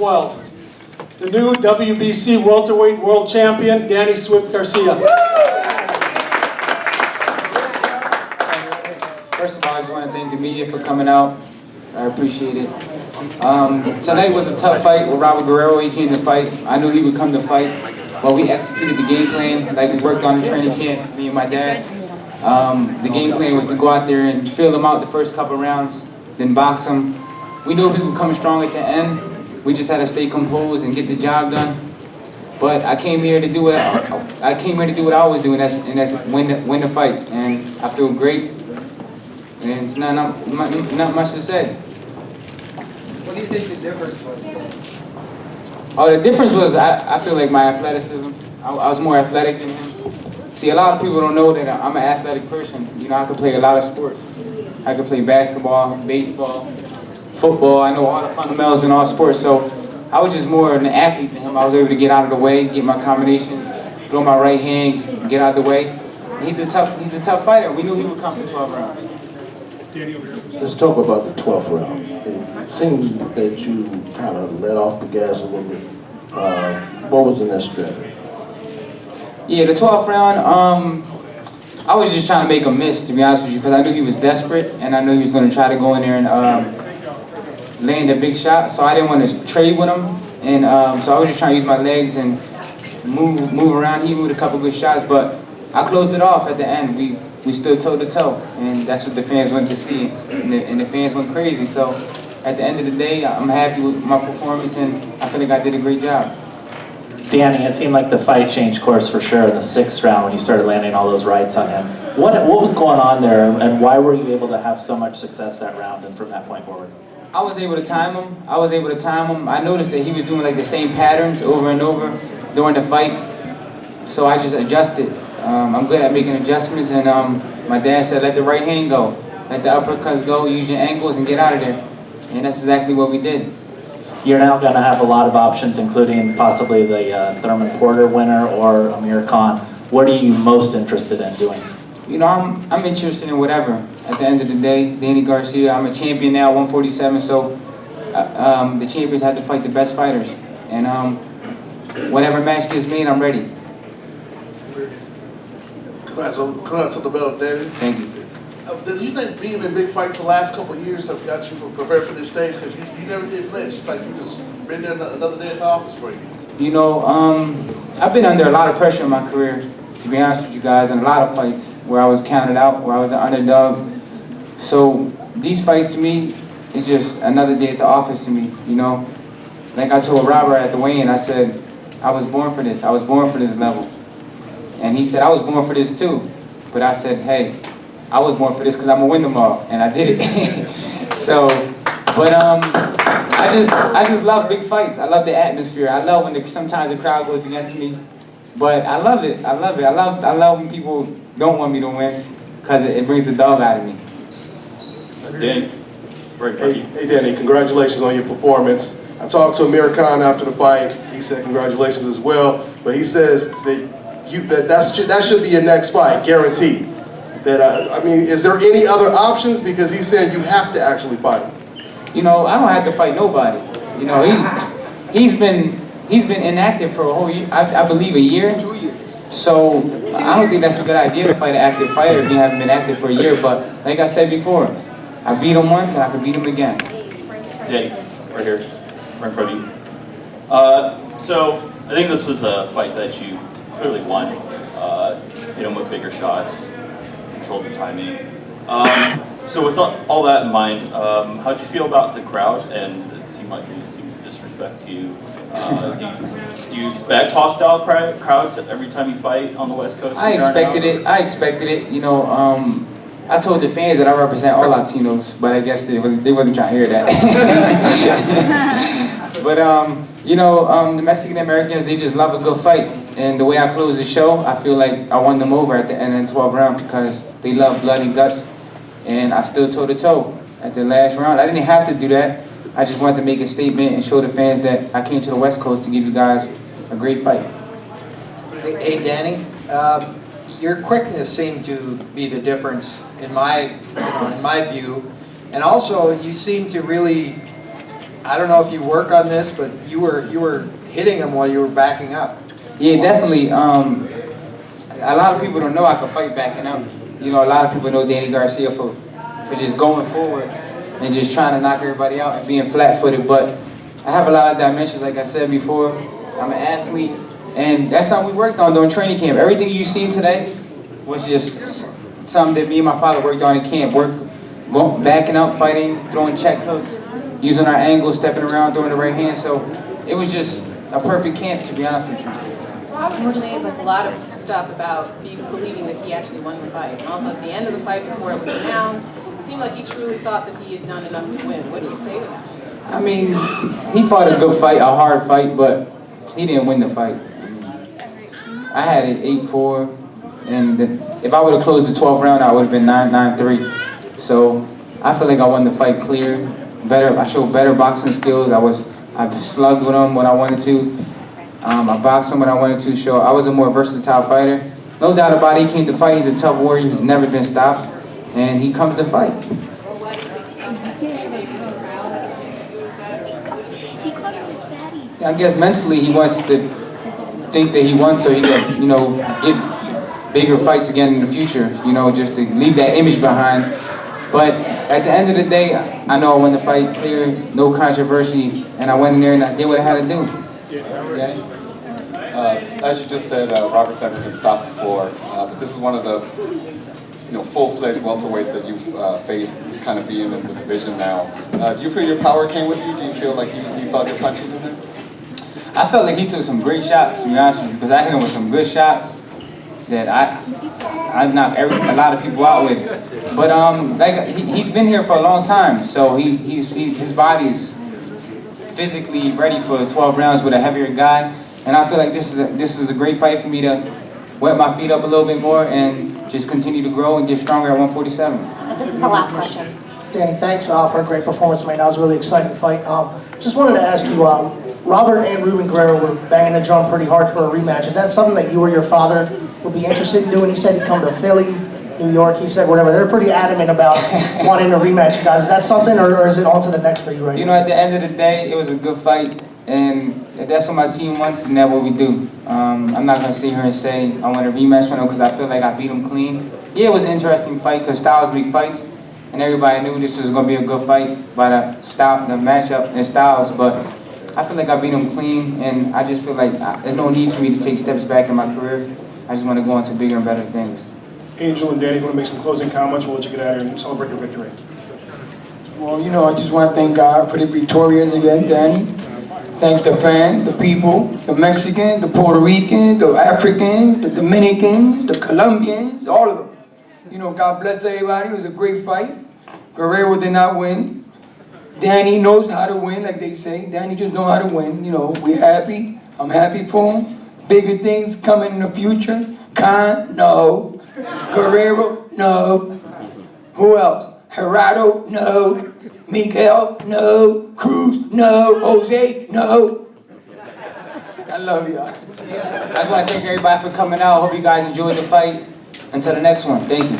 12, the new WBC welterweight world champion, Danny Swift Garcia. First of all, I just want to thank the media for coming out. I appreciate it. Tonight was a tough fight with Robert Guerrero. He came to fight. I knew he would come to fight, but we executed the game plan like we worked on in training camp, me and my dad. The game plan was to go out there and fill him out the first couple rounds, then box him. We knew he would come strong at the end. We just had to stay composed and get the job done. But I came here to do what I always do, and that's win the fight. And I feel great. And it's not much to say. What do you think the difference was? Oh, the difference was I feel like my athleticism. I was more athletic than him. See, a lot of people don't know that I'm an athletic person. You know, I could play a lot of sports. I could play basketball, baseball, football. I know all the fundamentals in all sports. So I was just more an athlete than him. I was able to get out of the way, get my combinations, throw my right hand, get out of the way. And he's a tough fighter. We knew he would come for 12 rounds. Let's talk about the 12th round. It seemed that you kind of let off the gas a little bit. What was the next strategy? Yeah, the 12th round, I was just trying to make him miss, to be honest with you, because I knew he was desperate, and I knew he was going to try to go in there and land a big shot, so I didn't want to trade with him, and so I was just trying to use my legs and move around, even with a couple good shots, but I closed it off at the end. We stood toe-to-toe, and that's what the fans went to see, and the fans went crazy, so at the end of the day, I'm happy with my performance, and I feel like I did a great job. Danny, it seemed like the fight changed course for sure in the 6th round when you started landing all those rights on him. What was going on there, and why were you able to have so much success that round and from that point forward? I was able to time him. I noticed that he was doing like the same patterns over and over during the fight, so I just adjusted. I'm good at making adjustments, and my dad said, let the right hand go, let the uppercuts go, use your angles, and get out of there. And that's exactly what we did. You're now going to have a lot of options, including possibly the Thurman Porter winner or Amir Khan. What are you most interested in doing? You know, I'm interested in whatever. At the end of the day, Danny Garcia, I'm a champion now, 147, so the champions have to fight the best fighters. And whatever match gets made, I'm ready. Congrats on the belt, Danny. Thank you. Do you think being in big fights the last couple of years have got you prepared for this stage? Because you never did flinch. It's like you just been there another day at the office for you. You know, I've been under a lot of pressure in my career, to be honest with you guys, in a lot of fights where I was counted out, where I was the underdog. So these fights to me is just another day at the office to me, you know. Like I told Robert at the weigh-in, I said, I was born for this. I was born for this level. And he said, I was born for this too. But I said, hey, I was born for this because I'm going to win them all, and I did it. So, but I just love big fights. I love the atmosphere. I love when sometimes the crowd goes against me, but I love it. I love it. I love when people don't want me to win because it brings the dog out of me. Danny, Hey Danny, congratulations on your performance. I talked to Amir Khan after the fight. He said congratulations as well, but he says that should be your next fight, guaranteed. That I mean, is there any other options? Because he said you have to actually fight him. You know, I don't have to fight nobody. You know, he's been inactive for a whole year. I believe a year. 2 years. So I don't think that's a good idea to fight an active fighter if you haven't been active for a year. But like I said before, I beat him once and I can beat him again. Danny, right here, right in front of you. So I think this was a fight that you clearly won. Hit him with bigger shots. Control the timing. So with all that in mind, how'd you feel about the crowd? And it seemed like they seemed to disrespect you. Do you expect hostile crowds every time you fight on the West Coast? I expected it. You know, I told the fans that I represent all Latinos, but I guess they wasn't trying to hear that. But you know, the Mexican Americans, they just love a good fight. And the way I closed the show, I feel like I won them over at the end of the 12th round because they love blood and guts. And I stood toe-to-toe at the last round. I didn't have to do that. I just wanted to make a statement and show the fans that I came to the West Coast to give you guys a great fight. Hey Danny, your quickness seemed to be the difference in my view. And also, you seem to really I don't know if you work on this, but you were hitting him while you were backing up. Yeah, definitely. A lot of people don't know I can fight backing up. You know, a lot of people know Danny Garcia for just going forward and just trying to knock everybody out and being flat-footed. But I have a lot of dimensions, like I said before. I'm an athlete, and that's something we worked on during training camp. Everything you've seen today was just something that me and my father worked on in camp. Backing up, fighting, throwing check hooks, using our angles, stepping around, throwing the right hand. So it was just a perfect camp, to be honest with you. Robert was saying like a lot of stuff about believing that he actually won the fight. And also at the end of the fight, before it was announced, it seemed like he truly thought that he had done enough to win. What do you say to that? I mean, he fought a good fight, a hard fight, but he didn't win the fight. I had it 8-4, and if I would have closed the 12th round, I would have been 9-3. So I feel like I won the fight clear. I showed better boxing skills. I slugged with him when I wanted to. I boxed him when I wanted to. I was a more versatile fighter. No doubt about it, he came to fight. He's a tough warrior. He's never been stopped, and he comes to fight. I guess mentally he wants to think that he won so he can, you know, get bigger fights again in the future, you know, just to leave that image behind. But at the end of the day, I know I won the fight clear, no controversy, and I went in there and I did what I had to do. Okay? As you just said, Robert's never been stopped before, but this is one of the full-fledged welterweights that you've faced, kind of being in the division now. Do you feel your power came with you? Do you feel like you felt your punches in there? I felt like he took some great shots, to be honest with you, because I hit him with some good shots that I knocked a lot of people out with. But he's been here for a long time, so his body's physically ready for 12 rounds with a heavier guy. And I feel like this is a great fight for me to wet my feet up a little bit more and just continue to grow and get stronger at 147. And this is the last question. Danny, thanks for a great performance, man. That was a really exciting fight. Just wanted to ask you, Robert and Robert Guerrero were banging the drum pretty hard for a rematch. Is that something that you or your father would be interested in doing? He said he'd come to Philly, New York, he said whatever. They're pretty adamant about wanting to rematch you guys. Is that something, or is it on to the next for you right now? You know, at the end of the day, it was a good fight, and if that's what my team wants, then that's what we do. I'm not going to sit here and say I want a rematch with him because I feel like I beat him clean. Yeah, it was an interesting fight because styles make fights, and everybody knew this was going to be a good fight by the matchup and styles, but I feel like I beat him clean, and I just feel like there's no need for me to take steps back in my career. I just want to go on to bigger and better things. Angel and Danny, want to make some closing comments? We'll let you get out of here and celebrate your victory. Well, you know, I just want to thank God for the victorious again, Danny. Thanks to fans, the people, the Mexicans, the Puerto Ricans, the Africans, the Dominicans, the Colombians, all of them. You know, God bless everybody. It was a great fight. Guerrero did not win. Danny knows how to win, like they say. Danny just knows how to win. You know, we're happy. I'm happy for him. Bigger things coming in the future. Khan, no. Guerrero, no. Who else? Gerardo, no. Miguel, no. Cruz, no. Jose, no. I love y'all. I just want to thank everybody for coming out. I hope you guys enjoyed the fight. Until the next one, thank you.